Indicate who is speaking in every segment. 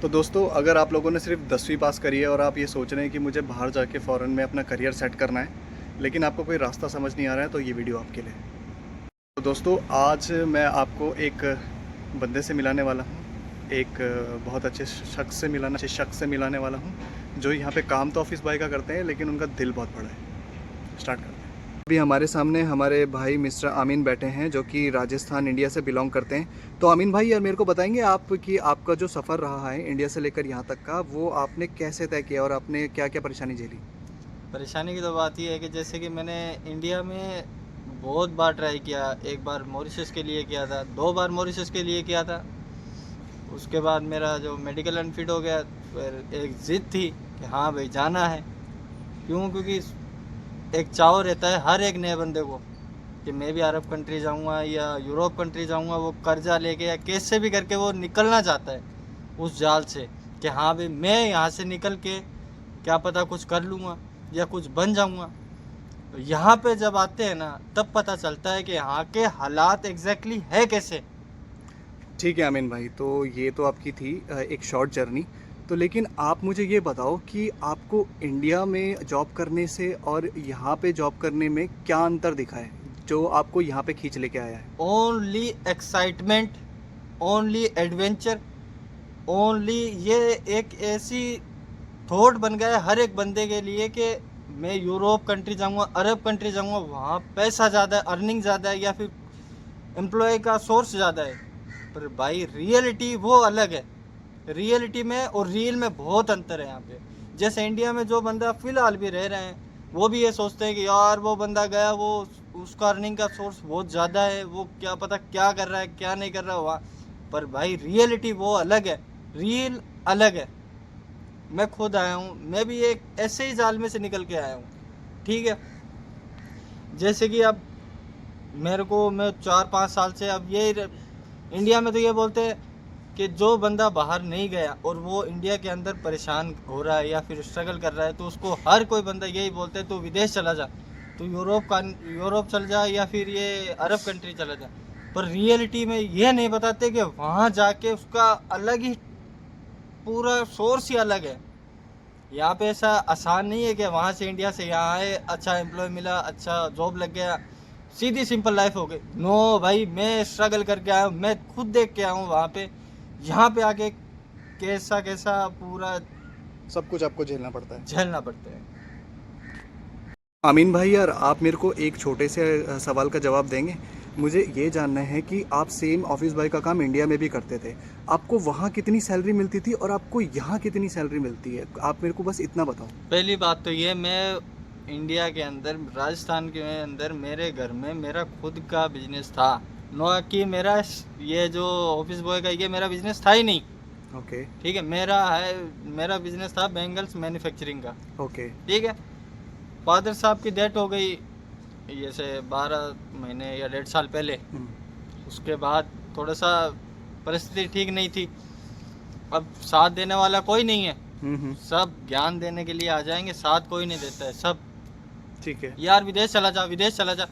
Speaker 1: तो दोस्तों, अगर आप लोगों ने सिर्फ 10वीं पास करी है और आप ये सोच रहे हैं कि मुझे बाहर जाके फ़ॉरेन में अपना करियर सेट करना है, लेकिन आपको कोई रास्ता समझ नहीं आ रहा है, तो ये वीडियो आपके लिए है। तो दोस्तों, आज मैं आपको एक बंदे से मिलाने वाला हूँ, एक बहुत अच्छे शख्स से मिलाने वाला हूँ, जो यहाँ पे काम तो ऑफिस बॉय का करते हैं, लेकिन उनका दिल बहुत बड़ा है। स्टार्ट करते हैं। अभी हमारे सामने हमारे भाई मिस्टर आमीन बैठे हैं, जो कि राजस्थान इंडिया से बिलोंग करते हैं। तो आमीन भाई, यार मेरे को बताएंगे आप कि आपका जो सफ़र रहा है इंडिया से लेकर यहाँ तक का, वो आपने कैसे तय किया और आपने क्या क्या परेशानी झेली?
Speaker 2: परेशानी की तो बात ये है कि जैसे कि मैंने इंडिया में बहुत बार ट्राई किया। एक बार मॉरिशस के लिए किया था, 2 बार मॉरिशस के लिए किया था। उसके बाद मेरा जो मेडिकल अनफिट हो गया, फिर एक ज़िद थी कि हाँ भाई जाना है। क्यों? क्योंकि एक चाव रहता है हर एक नए बंदे को कि मैं भी अरब कंट्री जाऊंगा या यूरोप कंट्री जाऊंगा। वो कर्जा लेके या कैसे भी करके वो निकलना चाहता है उस जाल से कि हाँ भाई मैं यहाँ से निकल के क्या पता कुछ कर लूँगा या कुछ बन जाऊंगा। तो यहाँ पे जब आते हैं ना, तब पता चलता है कि यहाँ के हालात एग्जैक्टली है कैसे।
Speaker 1: ठीक है आमीन भाई, तो ये तो आपकी थी एक शॉर्ट जर्नी। तो लेकिन आप मुझे ये बताओ कि आपको इंडिया में जॉब करने से और यहाँ पे जॉब करने में क्या अंतर दिखा है, जो आपको यहाँ पे खींच लेके आया है?
Speaker 2: Only excitement, only adventure, only ये एक ऐसी थॉट बन गया है हर एक बंदे के लिए कि मैं यूरोप कंट्री जाऊंगा, अरब कंट्री जाऊंगा, वहाँ पैसा ज़्यादा है, अर्निंग ज़्यादा है, या फिर एम्प्लॉय का सोर्स ज़्यादा है। पर भाई रियलिटी वो अलग है। रियलिटी में और रियल में बहुत अंतर है यहाँ पे। जैसे इंडिया में जो बंदा फ़िलहाल भी रह रहे हैं, वो भी ये सोचते हैं कि यार वो बंदा गया, वो उसका अर्निंग का सोर्स बहुत ज़्यादा है, वो क्या पता क्या कर रहा है क्या नहीं कर रहा है वहाँ। पर भाई रियलिटी वो अलग है, रियल अलग है। मैं खुद आया हूँ, मैं भी एक ऐसे ही जाल में से निकल के आया हूँ। ठीक है, जैसे कि अब मेरे को, मैं 4-5 साल से अब ये इंडिया में तो ये बोलते हैं कि जो बंदा बाहर नहीं गया और वो इंडिया के अंदर परेशान हो रहा है या फिर स्ट्रगल कर रहा है, तो उसको हर कोई बंदा यही बोलते है तू विदेश चला जा, तू यूरोप चल जा या फिर ये अरब कंट्री चला जा। पर रियलिटी में ये नहीं बताते कि वहाँ जाके उसका अलग ही पूरा सोर्स ही अलग है। यहाँ पे ऐसा आसान नहीं है कि वहाँ से इंडिया से यहाँ आए, अच्छा एम्प्लॉय मिला, अच्छा जॉब लग गया, सीधी सिंपल लाइफ हो गई। नो भाई, मैं स्ट्रगल करके आया हूँ, मैं खुद देख के आया हूँ वहाँ पे। यहाँ पे आके कैसा कैसा पूरा
Speaker 1: सब कुछ आपको झेलना पड़ता है।
Speaker 2: झेलना पड़ता है।
Speaker 1: आमीन भाई, यार आप मेरे को एक छोटे से सवाल का जवाब देंगे? मुझे ये जानना है कि आप सेम ऑफिस बॉय का काम इंडिया में भी करते थे, आपको वहाँ कितनी सैलरी मिलती थी और आपको यहाँ कितनी सैलरी मिलती है? आप मेरे को बस इतना बताओ।
Speaker 2: पहली बात तो ये, मैं इंडिया के अंदर, राजस्थान के अंदर मेरे घर में मेरा खुद का बिजनेस था। नो कि मेरा ये जो ऑफिस बॉय का ये मेरा बिजनेस था ही नहीं।
Speaker 1: ओके।
Speaker 2: ठीक है, मेरा बिजनेस था बैंगल्स मैन्युफैक्चरिंग का।
Speaker 1: ओके।
Speaker 2: ठीक है, फादर साहब की डेथ हो गई जैसे 12 महीने या 1.5 साल पहले। उसके बाद थोड़ा सा परिस्थिति ठीक नहीं थी। अब साथ देने वाला कोई नहीं है। सब ज्ञान देने के लिए आ जाएंगे, साथ कोई नहीं देता है। सब
Speaker 1: ठीक है।
Speaker 2: यार विदेश चला जा, विदेश चला जा।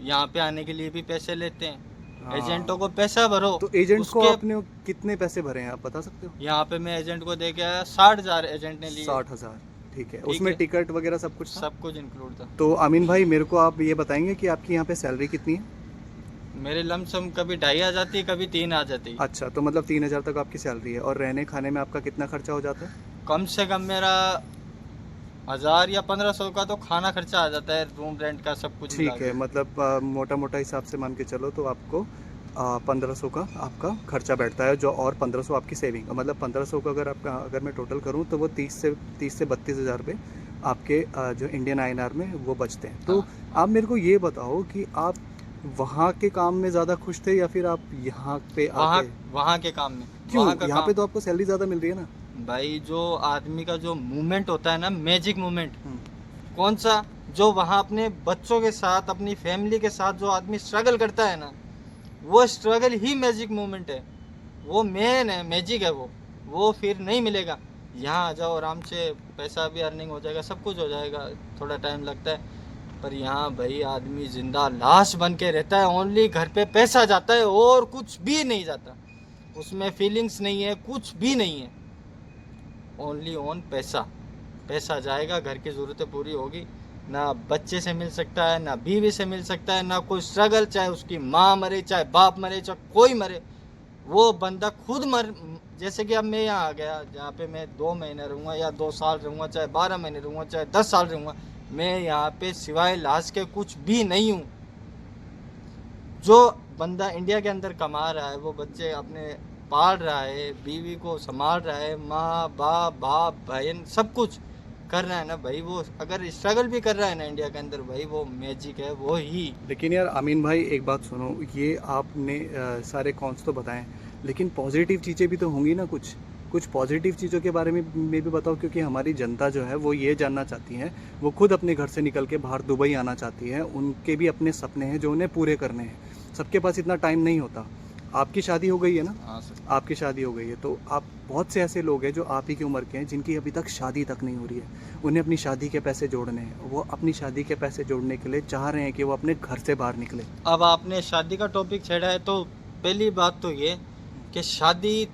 Speaker 2: यहाँ पे आने के लिए भी पैसे लेते हैं,
Speaker 1: हाँ।
Speaker 2: एजेंटों को पैसा भरो।
Speaker 1: तो एजेंट को
Speaker 2: उसके
Speaker 1: आपने कितने पैसे भरे हैं, आप बता सकते हो?
Speaker 2: यहाँ पे मैं एजेंट को दे के आया 60,000 एजेंट ने लिए।
Speaker 1: 60,000। ठीक है,
Speaker 2: ठीक
Speaker 1: उसमें
Speaker 2: है,
Speaker 1: टिकट वगैरह सब कुछ था?
Speaker 2: सब कुछ इंक्लूड था।
Speaker 1: तो आमीन भाई, मेरे को आप ये बताएंगे कि आपकी यहाँ पे सैलरी कितनी है?
Speaker 2: मेरे लमसम कभी 2.5 आ जाती है, कभी 3 आ जाती है।
Speaker 1: अच्छा, तो मतलब 3,000 तक आपकी सैलरी है, और रहने खाने में आपका कितना खर्चा हो जाता है?
Speaker 2: कम से कम मेरा 1,000 या 1,500 का तो खाना खर्चा आ जाता है, रूम रेंट का सब कुछ मिला
Speaker 1: ठीक है,
Speaker 2: के।
Speaker 1: मतलब मोटा मोटा हिसाब से मान के चलो तो आपको 1500 का आपका खर्चा बैठता है, जो और 1500 आपकी सेविंग, मतलब 1500 का अगर मैं टोटल करूँ तो वो 30 से 32,000 रुपये आपके जो इंडियन आईएनआर में वो बचते हैं। तो
Speaker 2: हाँ।
Speaker 1: आप मेरे को ये बताओ कि आप वहाँ के काम में ज़्यादा खुश थे या फिर आप यहाँ पे आके?
Speaker 2: वहाँ के काम में।
Speaker 1: क्यों?
Speaker 2: वहाँ का
Speaker 1: यहाँ पे
Speaker 2: काम
Speaker 1: तो आपको सैलरी ज़्यादा मिल रही है ना।
Speaker 2: भाई, जो आदमी का जो मूवमेंट होता है ना, मैजिक मूवमेंट। कौन सा? जो वहाँ अपने बच्चों के साथ, अपनी फैमिली के साथ जो आदमी स्ट्रगल करता है ना, वो स्ट्रगल ही मैजिक मूवमेंट है। वो मेन है, मैजिक है वो फिर नहीं मिलेगा। यहाँ आ जाओ आराम से, पैसा भी अर्निंग हो जाएगा, सब कुछ हो जाएगा, थोड़ा टाइम लगता है। पर यहाँ भाई आदमी जिंदा लाश बन के रहता है। ओनली घर पे पैसा जाता है और कुछ भी नहीं जाता, उसमें फीलिंग्स नहीं है, कुछ भी नहीं है। ओनली ऑन पैसा। पैसा जाएगा, घर की ज़रूरतें पूरी होगी, ना बच्चे से मिल सकता है, ना बीवी से मिल सकता है, ना कोई स्ट्रगल, चाहे उसकी माँ मरे, चाहे बाप मरे, चाहे कोई मरे, वो बंदा खुद मर। जैसे कि अब मैं यहाँ आ गया, जहाँ पे मैं 2 महीने रहूँगा या 2 साल रहूँगा, चाहे 12 महीने रहूँगा, चाहे 10 साल रहूँगा, मैं यहाँ पे सिवाय लाश के कुछ भी नहीं हूँ। जो बंदा इंडिया के अंदर कमा रहा है, वो बच्चे अपने पाल रहा है, बीवी को संभाल रहा है, माँ बाप बाप बहन सब कुछ कर रहा है ना भाई, वो अगर स्ट्रगल भी कर रहा है ना इंडिया के अंदर, भाई वो मैजिक है, वो ही।
Speaker 1: लेकिन यार आमीन भाई एक बात सुनो, ये आपने सारे कॉन्स तो बताएं, लेकिन पॉजिटिव चीज़ें भी तो होंगी ना, कुछ पॉजिटिव चीज़ों के बारे में भी बताओ, क्योंकि हमारी जनता जो है वो ये जानना चाहती है, वो खुद अपने घर से निकल के बाहर दुबई आना चाहती है, उनके भी अपने सपने हैं जो उन्हें पूरे करने हैं, सबके पास इतना टाइम नहीं होता। आपकी शादी हो गई है ना?
Speaker 2: हाँ सर।
Speaker 1: आपकी शादी हो गई है, तो आप बहुत से ऐसे लोग हैं जो आप ही की उम्र के हैं जिनकी अभी तक शादी तक नहीं हो रही है, उन्हें अपनी शादी के पैसे जोड़ने हैं, वो अपनी शादी के पैसे जोड़ने के लिए चाह रहे हैं कि वो अपने घर से बाहर निकले।
Speaker 2: अब आपने शादी का टॉपिक छेड़ा है, तो पहली बात तो ये कि शादी,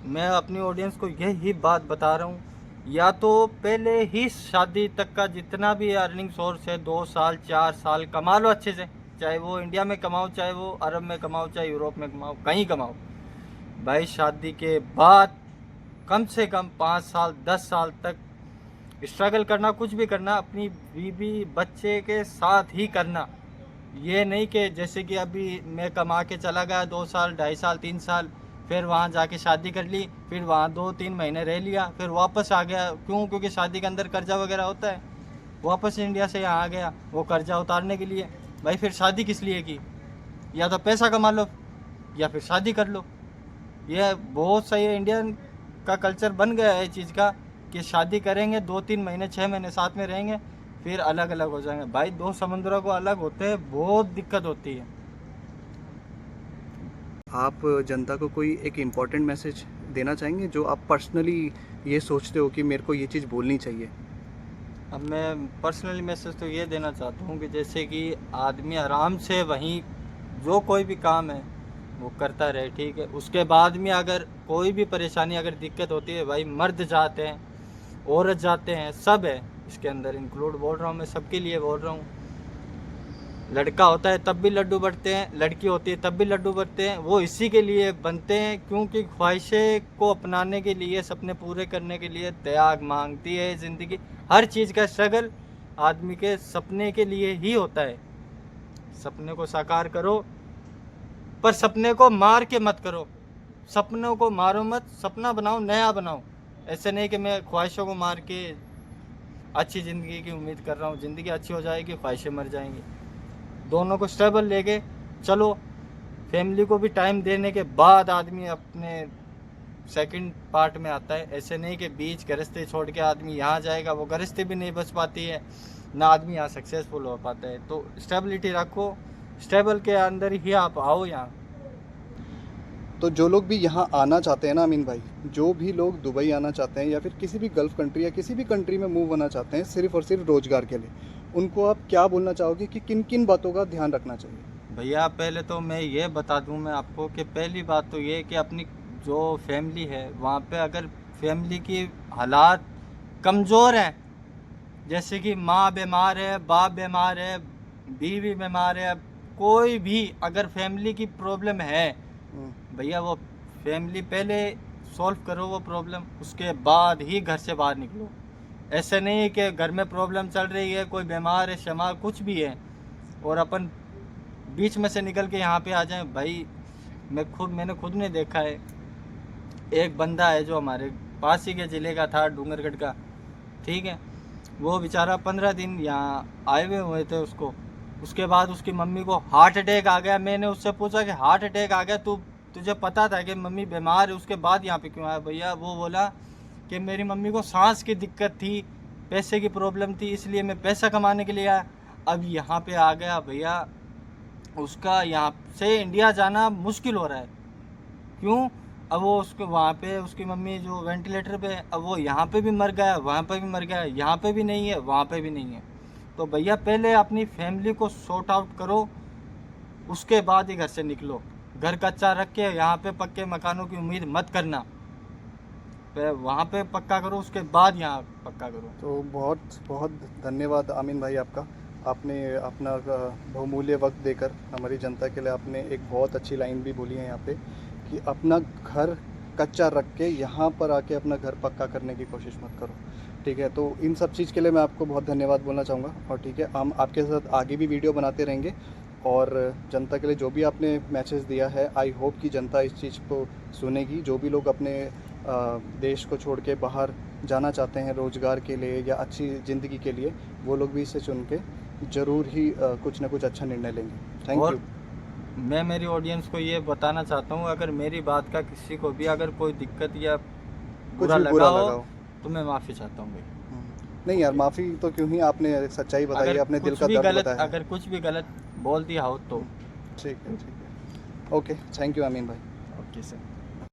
Speaker 2: मैं अपनी ऑडियंस को यही बात बता रहा हूँ, या तो पहले ही शादी तक का जितना भी अर्निंग सोर्स है 2 साल 4 साल कमा लो अच्छे से, चाहे वो इंडिया में कमाओ, चाहे वो अरब में कमाओ, चाहे यूरोप में कमाओ, कहीं कमाओ। भाई शादी के बाद कम से कम 5 साल 10 साल तक स्ट्रगल करना, कुछ भी करना, अपनी बीवी बच्चे के साथ ही करना। ये नहीं कि जैसे कि अभी मैं कमा के चला गया 2 साल 2.5 साल 3 साल, फिर वहाँ जाके शादी कर ली, फिर वहाँ 2-3 महीने रह लिया, फिर वापस आ गया। क्यों? क्योंकि शादी के अंदर कर्जा वगैरह होता है। वापस इंडिया से यहाँ आ गया वो कर्जा उतारने के लिए। भाई फिर शादी किस लिए की? या तो पैसा कमा लो या फिर शादी कर लो। ये बहुत सही है, इंडियन का कल्चर बन गया है इस चीज़ का कि शादी करेंगे 2-3 महीने 6 महीने साथ में रहेंगे, फिर अलग अलग हो जाएंगे। भाई 2 समुद्रों को अलग होते हैं, बहुत दिक्कत होती है।
Speaker 1: आप जनता को कोई एक इम्पॉर्टेंट मैसेज देना चाहेंगे जो आप पर्सनली ये सोचते हो कि मेरे को ये चीज़ बोलनी चाहिए?
Speaker 2: अब मैं पर्सनली मैसेज तो ये देना चाहता हूँ कि जैसे कि आदमी आराम से वहीं जो कोई भी काम है वो करता रहे, ठीक है। उसके बाद में अगर कोई भी परेशानी अगर दिक्कत होती है, भाई मर्द जाते हैं, औरत जाते हैं, सब है इसके अंदर इंक्लूड बोल रहा हूँ मैं, सबके लिए बोल रहा हूँ। लड़का होता है तब भी लड्डू बढ़ते हैं, लड़की होती है तब भी लड्डू बढ़ते हैं। वो इसी के लिए बनते हैं क्योंकि ख्वाहिशें को अपनाने के लिए, सपने पूरे करने के लिए त्याग मांगती है ज़िंदगी। हर चीज़ का स्ट्रगल आदमी के सपने के लिए ही होता है। सपने को साकार करो, पर सपने को मार के मत करो। सपनों को मारो मत, सपना बनाओ, नया बनाओ। ऐसे नहीं कि मैं ख्वाहिशों को मार के अच्छी ज़िंदगी की उम्मीद कर रहा हूँ। ज़िंदगी अच्छी हो जाएगी, ख्वाहिशें मर जाएंगी। दोनों को स्टेबल लेके चलो। फैमिली को भी टाइम देने के बाद आदमी अपने सेकंड पार्ट में आता है। ऐसे नहीं कि बीच गृहस्थी छोड़ के आदमी यहाँ जाएगा, वो गृहस्थी भी नहीं बच पाती है, ना आदमी यहाँ सक्सेसफुल हो पाता है। तो स्टेबिलिटी रखो, स्टेबल के अंदर ही आप आओ यहाँ।
Speaker 1: तो जो लोग भी यहाँ आना चाहते हैं ना अमीन भाई, जो भी लोग दुबई आना चाहते हैं या फिर किसी भी गल्फ़ कंट्री या किसी भी कंट्री में मूव होना चाहते हैं सिर्फ़ और सिर्फ रोज़गार के लिए, उनको आप क्या बोलना चाहोगे कि किन किन बातों का ध्यान रखना चाहिए?
Speaker 2: भैया पहले तो मैं ये बता दूं मैं आपको कि पहली बात तो ये कि अपनी जो फैमिली है वहाँ पे अगर फैमिली की हालात कमज़ोर हैं, जैसे कि माँ बीमार है, बाप बीमार है, बीवी बीमार है, कोई भी अगर फैमिली की प्रॉब्लम है, भैया वो फैमिली पहले सॉल्व करो वो प्रॉब्लम, उसके बाद ही घर से बाहर निकलो। ऐसे नहीं है कि घर में प्रॉब्लम चल रही है, कोई बीमार है, शमार कुछ भी है, और अपन बीच में से निकल के यहाँ पे आ जाएं। भाई मैंने खुद ने देखा है। एक बंदा है जो हमारे पास ही के ज़िले का था, डूंगरगढ़ का, ठीक है। वो बेचारा 15 दिन यहाँ आए हुए थे उसको। उसके बाद उसकी मम्मी को हार्ट अटैक आ गया। मैंने उससे पूछा कि हार्ट अटैक आ गया, तुझे पता था कि मम्मी बीमार है, उसके बाद यहाँ पे क्यों आया? भैया वो बोला कि मेरी मम्मी को सांस की दिक्कत थी, पैसे की प्रॉब्लम थी, इसलिए मैं पैसा कमाने के लिए आया। अब यहाँ पे आ गया भैया, उसका यहाँ से इंडिया जाना मुश्किल हो रहा है। क्यों? अब वो उसको वहाँ पे उसकी मम्मी जो वेंटिलेटर पे है, अब वो यहाँ पे भी मर गया, वहाँ पे भी मर गया, यहाँ पे भी नहीं है, वहाँ पे भी नहीं है। तो भैया पहले अपनी फैमिली को सॉर्ट आउट करो, उसके बाद ही घर से निकलो। घर कच्चा रख के यहाँ पे पक्के मकानों की उम्मीद मत करना। वहाँ पे पक्का करो, उसके बाद यहाँ पक्का करो।
Speaker 1: तो बहुत बहुत धन्यवाद आमीन भाई आपका। आपने अपना बहुमूल्य वक्त देकर हमारी जनता के लिए आपने एक बहुत अच्छी लाइन भी बोली है यहाँ पे कि अपना घर कच्चा रख के यहाँ पर आके अपना घर पक्का करने की कोशिश मत करो। ठीक है, तो इन सब चीज़ के लिए मैं आपको बहुत धन्यवाद बोलना चाहूँगा। और ठीक है, हम आपके साथ आगे भी वीडियो बनाते रहेंगे और जनता के लिए जो भी आपने मैसेज दिया है, आई होप कि जनता इस चीज़ को सुनेगी। जो भी लोग अपने देश को छोड़ के बाहर जाना चाहते हैं रोज़गार के लिए या अच्छी ज़िंदगी के लिए, वो लोग भी इसे सुन के ज़रूर ही कुछ ना कुछ अच्छा निर्णय लेंगे। थैंक
Speaker 2: और
Speaker 1: यू।
Speaker 2: मैं मेरी ऑडियंस को ये बताना चाहता हूँ, अगर मेरी बात का किसी को भी अगर कोई दिक्कत या
Speaker 1: कुछ
Speaker 2: बुरा
Speaker 1: भी
Speaker 2: लगा
Speaker 1: बुरा
Speaker 2: हो
Speaker 1: लगा हो।
Speaker 2: तो मैं माफ़ी चाहता हूँ भाई।
Speaker 1: नहीं यार, माफ़ी तो क्यों ही, आपने सच्चाई बताई,
Speaker 2: अगर
Speaker 1: अपने दिल
Speaker 2: कुछ
Speaker 1: का
Speaker 2: भी
Speaker 1: दर्द
Speaker 2: गलत
Speaker 1: बताया है।
Speaker 2: अगर कुछ भी गलत बोल दिया हो तो
Speaker 1: ठीक है, ठीक है। ओके, थैंक यू अमीन भाई।
Speaker 2: Okay sir.